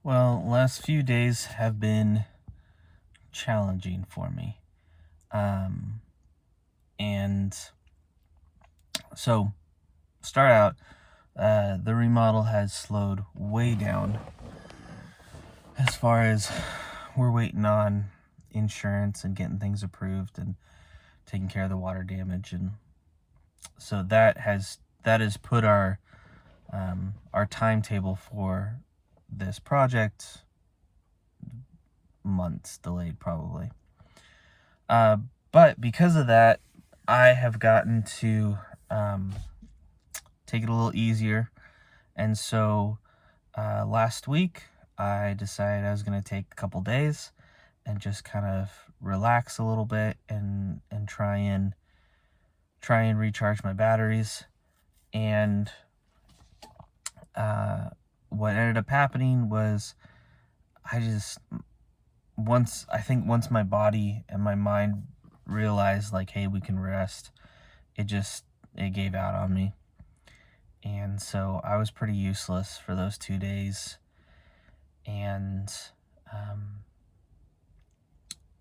Well, last few days have been challenging for me. Um, and so, start out, the remodel has slowed way down as far as we're waiting on insurance and getting things approved and taking care of the water damage. And so that has put our timetable for this project months delayed, probably. Uh, but because of that, I have gotten to take it a little easier. And so last week, I decided I was going to take a couple days and just kind of relax a little bit and try and recharge my batteries. And what ended up happening was I just once my body and my mind realized, like, hey, we can rest, it gave out on me. And so I was pretty useless for those 2 days. And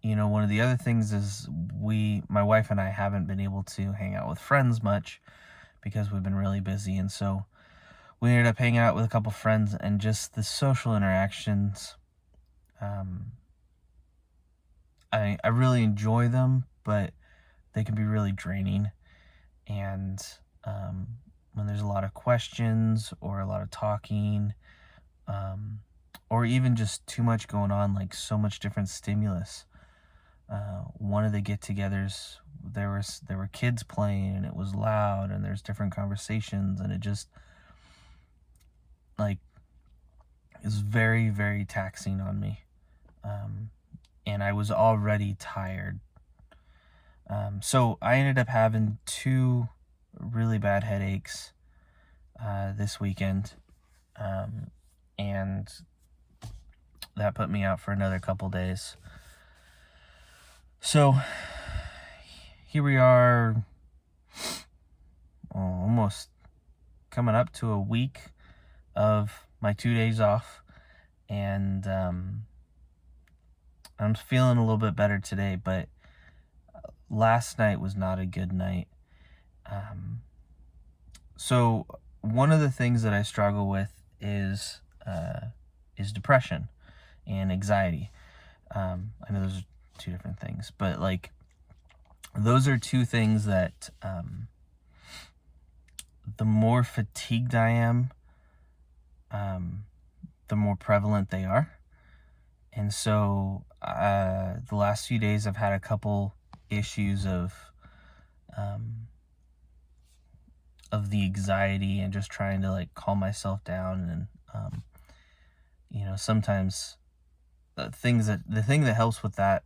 one of the other things is my wife and I haven't been able to hang out with friends much because we've been really busy. And so we ended up hanging out with a couple friends, and just the social interactions, I really enjoy them, but they can be really draining. And when there's a lot of questions or a lot of talking, or even just too much going on, like so much different stimulus. One of the get-togethers, there were kids playing, and it was loud, and there's different conversations, and it just like is very, very taxing on me. And I was already tired. So I ended up having 2 really bad headaches this weekend. And that put me out for another couple days. So here we are, almost coming up to a week of my 2 days off. And I'm feeling a little bit better today, but last night was not a good night. So one of the things that I struggle with is depression and anxiety. I know those are 2 different things, but like those are 2 things that the more fatigued I am, the more prevalent they are. And so the last few days I've had a couple issues of the anxiety and just trying to like calm myself down. And sometimes the thing that helps with that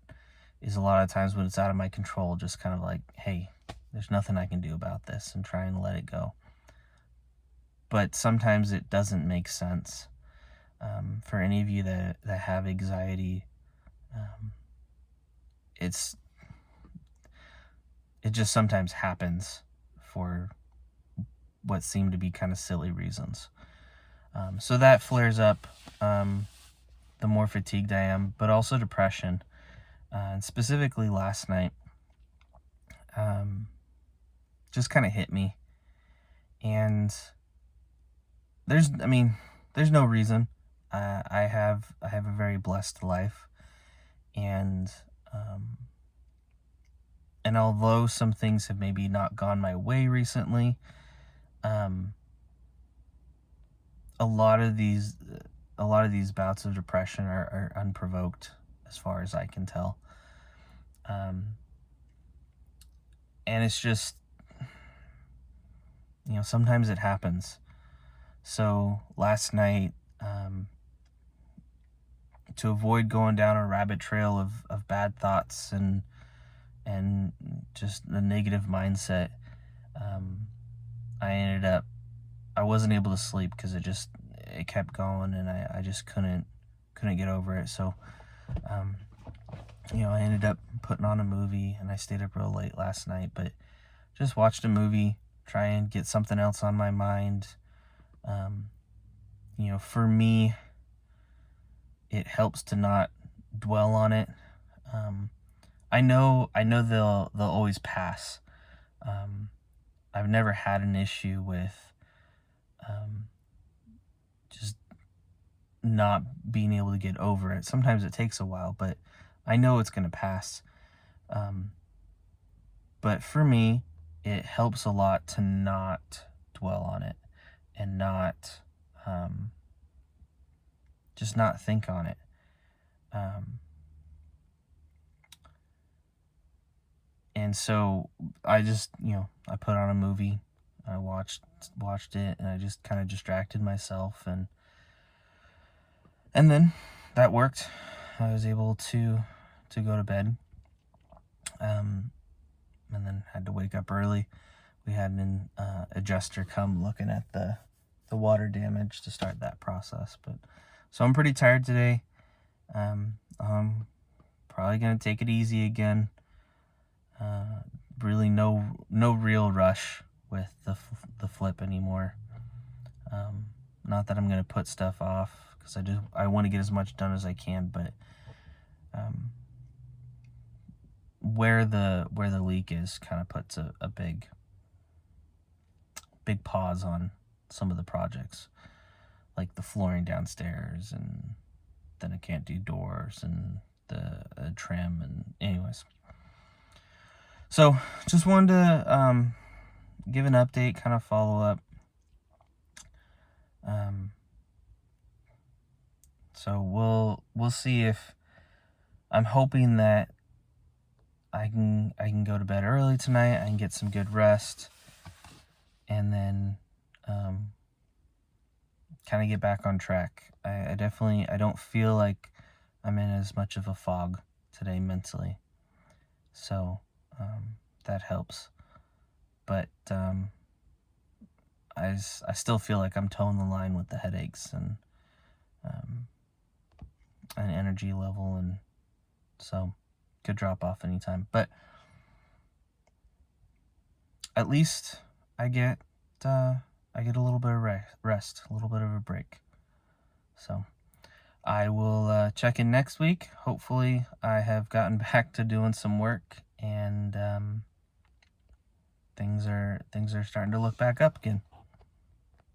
is a lot of times when it's out of my control, just kind of like, hey, there's nothing I can do about this, and try and let it go. But sometimes it doesn't make sense. For any of you that have anxiety, it just sometimes happens for what seem to be kind of silly reasons. So that flares up the more fatigued I am, but also depression. And specifically last night, just kind of hit me. And there's no reason. I have a very blessed life, and although some things have maybe not gone my way recently, a lot of these bouts of depression are unprovoked, as far as I can tell. And it's just, sometimes it happens. So last night, to avoid going down a rabbit trail of bad thoughts and just a negative mindset, I wasn't able to sleep because it kept going, and I just couldn't get over it. So I ended up putting on a movie, and I stayed up real late last night, but just watched a movie, try and get something else on my mind. For me, it helps to not dwell on it. I know they'll always pass. I've never had an issue with just not being able to get over it. Sometimes it takes a while, but I know it's going to pass. But for me, it helps a lot to not dwell on it and not just not think on it. And so I just, I put on a movie, I watched it, and I just kind of distracted myself, and then that worked. I was able to go to bed, and then had to wake up early. We had an adjuster come looking at the water damage to start that process. But so I'm pretty tired today. I'm probably gonna take it easy again. Really no real rush with the flip anymore. Not that I'm gonna put stuff off, because I want to get as much done as I can, but where the leak is kind of puts a big pause on some of the projects, like the flooring downstairs, and then I can't do doors and the trim, and anyways. So just wanted to give an update, kind of follow up. So we'll see if I'm hoping that I can go to bed early tonight. I can get some good rest, and then kind of get back on track. I definitely don't feel like I'm in as much of a fog today mentally, so that helps. But I still feel like I'm towing the line with the headaches and an energy level, and so could drop off anytime. But at least I get a little bit of rest, a little bit of a break. So I will check in next week. Hopefully I have gotten back to doing some work, and things are starting to look back up again.